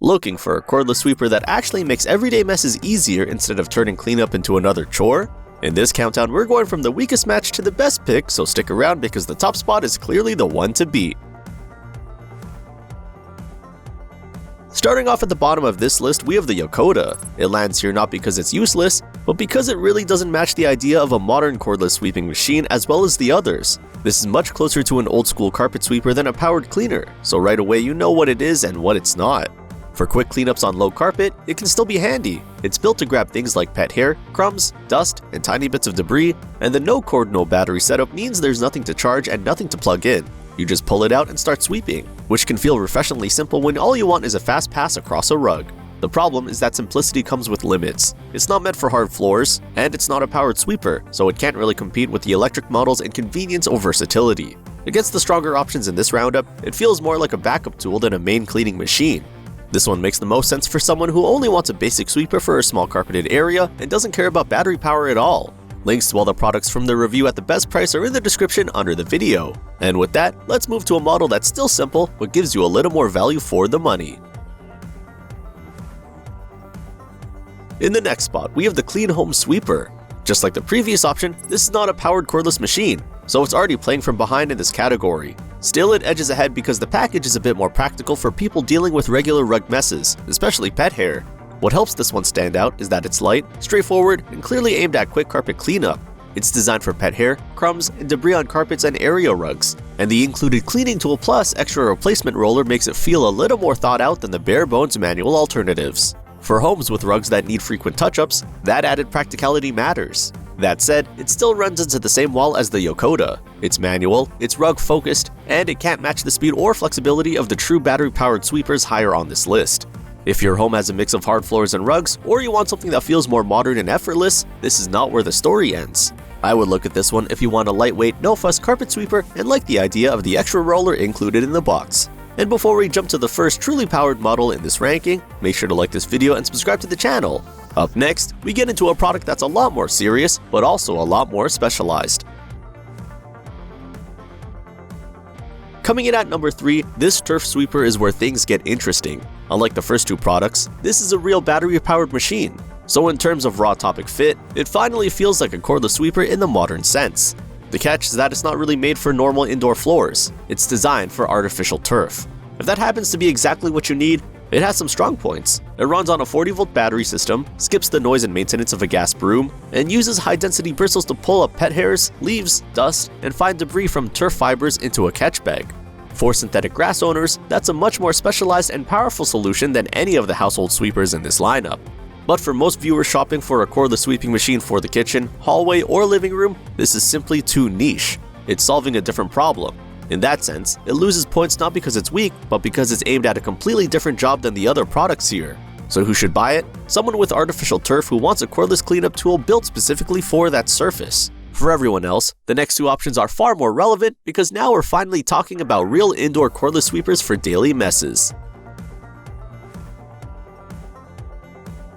Looking for a cordless sweeper that actually makes everyday messes easier instead of turning cleanup into another chore? In this countdown, we're going from the weakest match to the best pick, so stick around because the top spot is clearly the one to beat. Starting off at the bottom of this list, we have the Yocada. It lands here not because it's useless, but because it really doesn't match the idea of a modern cordless sweeping machine as well as the others. This is much closer to an old school carpet sweeper than a powered cleaner, so right away you know what it is and what it's not. For quick cleanups on low carpet, it can still be handy. It's built to grab things like pet hair, crumbs, dust, and tiny bits of debris, and the no cord, no battery setup means there's nothing to charge and nothing to plug in. You just pull it out and start sweeping, which can feel refreshingly simple when all you want is a fast pass across a rug. The problem is that simplicity comes with limits. It's not meant for hard floors, and it's not a powered sweeper, so it can't really compete with the electric models in convenience or versatility. Against the stronger options in this roundup, it feels more like a backup tool than a main cleaning machine. This one makes the most sense for someone who only wants a basic sweeper for a small carpeted area and doesn't care about battery power at all. Links to all the products from the review at the best price are in the description under the video. And with that, let's move to a model that's still simple but gives you a little more value for the money. In the next spot, we have the CleanHOME Sweeper. Just like the previous option, this is not a powered cordless machine, so it's already playing from behind in this category. Still, it edges ahead because the package is a bit more practical for people dealing with regular rug messes, especially pet hair. What helps this one stand out is that it's light, straightforward, and clearly aimed at quick carpet cleanup. It's designed for pet hair, crumbs, and debris on carpets and area rugs, and the included cleaning tool plus extra replacement roller makes it feel a little more thought out than the bare bones manual alternatives. For homes with rugs that need frequent touch-ups, that added practicality matters. That said, it still runs into the same wall as the Yocada. It's manual, it's rug-focused, and it can't match the speed or flexibility of the true battery-powered sweepers higher on this list. If your home has a mix of hard floors and rugs, or you want something that feels more modern and effortless, this is not where the story ends. I would look at this one if you want a lightweight, no-fuss carpet sweeper and like the idea of the extra roller included in the box. And before we jump to the first truly powered model in this ranking, make sure to like this video and subscribe to the channel. Up next, we get into a product that's a lot more serious, but also a lot more specialized. Coming in at number 3, this turf sweeper is where things get interesting. Unlike the first two products, this is a real battery-powered machine. So in terms of raw topic fit, it finally feels like a cordless sweeper in the modern sense. The catch is that it's not really made for normal indoor floors. It's designed for artificial turf. If that happens to be exactly what you need, it has some strong points. It runs on a 40-volt battery system, skips the noise and maintenance of a gas broom, and uses high-density bristles to pull up pet hairs, leaves, dust, and fine debris from turf fibers into a catch bag. For synthetic grass owners, that's a much more specialized and powerful solution than any of the household sweepers in this lineup. But for most viewers shopping for a cordless sweeping machine for the kitchen, hallway, or living room, this is simply too niche. It's solving a different problem. In that sense, it loses points not because it's weak, but because it's aimed at a completely different job than the other products here. So who should buy it? Someone with artificial turf who wants a cordless cleanup tool built specifically for that surface. For everyone else, the next two options are far more relevant because now we're finally talking about real indoor cordless sweepers for daily messes.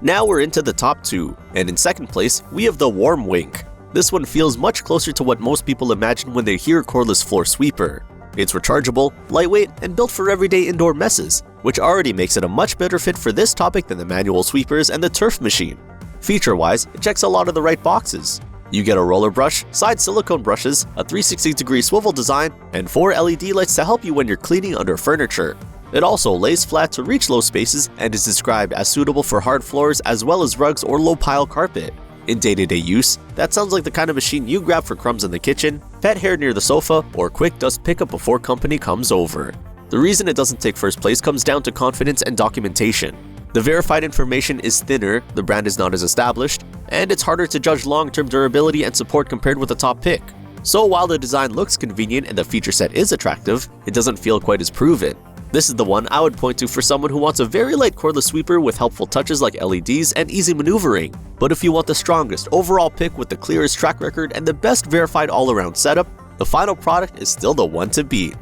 Now we're into the top 2, and in second place, we have the WarmWink. This one feels much closer to what most people imagine when they hear cordless floor sweeper. It's rechargeable, lightweight, and built for everyday indoor messes, which already makes it a much better fit for this topic than the manual sweepers and the turf machine. Feature-wise, it checks a lot of the right boxes. You get a roller brush, side silicone brushes, a 360-degree swivel design, and 4 LED lights to help you when you're cleaning under furniture. It also lays flat to reach low spaces and is described as suitable for hard floors as well as rugs or low-pile carpet. In day-to-day use, that sounds like the kind of machine you grab for crumbs in the kitchen, pet hair near the sofa, or quick dust pickup before company comes over. The reason it doesn't take first place comes down to confidence and documentation. The verified information is thinner, the brand is not as established, and it's harder to judge long-term durability and support compared with the top pick. So while the design looks convenient and the feature set is attractive, it doesn't feel quite as proven. This is the one I would point to for someone who wants a very light cordless sweeper with helpful touches like LEDs and easy maneuvering. But if you want the strongest overall pick with the clearest track record and the best verified all-around setup, the final product is still the one to beat.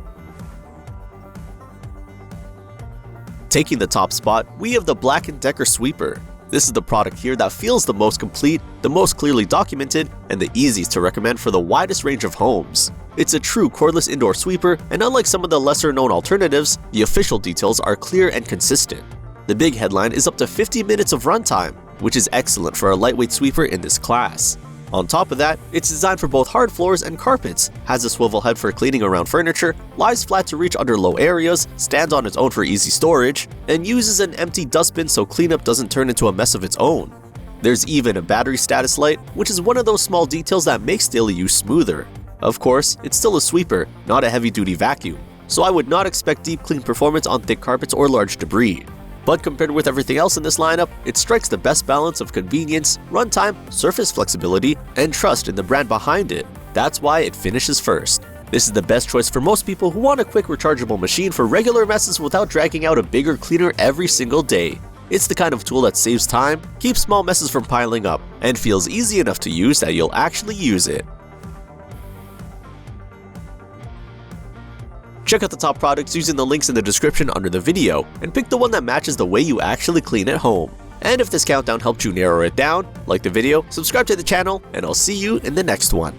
Taking the top spot, we have the BLACK+DECKER sweeper. This is the product here that feels the most complete, the most clearly documented, and the easiest to recommend for the widest range of homes. It's a true cordless indoor sweeper, and unlike some of the lesser known alternatives, the official details are clear and consistent. The big headline is up to 50 minutes of runtime, which is excellent for a lightweight sweeper in this class. On top of that, it's designed for both hard floors and carpets, has a swivel head for cleaning around furniture, lies flat to reach under low areas, stands on its own for easy storage, and uses an empty dustbin so cleanup doesn't turn into a mess of its own. There's even a battery status light, which is one of those small details that makes daily use smoother. Of course, it's still a sweeper, not a heavy-duty vacuum, so I would not expect deep clean performance on thick carpets or large debris. But compared with everything else in this lineup, it strikes the best balance of convenience, runtime, surface flexibility, and trust in the brand behind it. That's why it finishes first. This is the best choice for most people who want a quick rechargeable machine for regular messes without dragging out a bigger cleaner every single day. It's the kind of tool that saves time, keeps small messes from piling up, and feels easy enough to use that you'll actually use it. Check out the top products using the links in the description under the video, and pick the one that matches the way you actually clean at home. And if this countdown helped you narrow it down, like the video, subscribe to the channel, and I'll see you in the next one.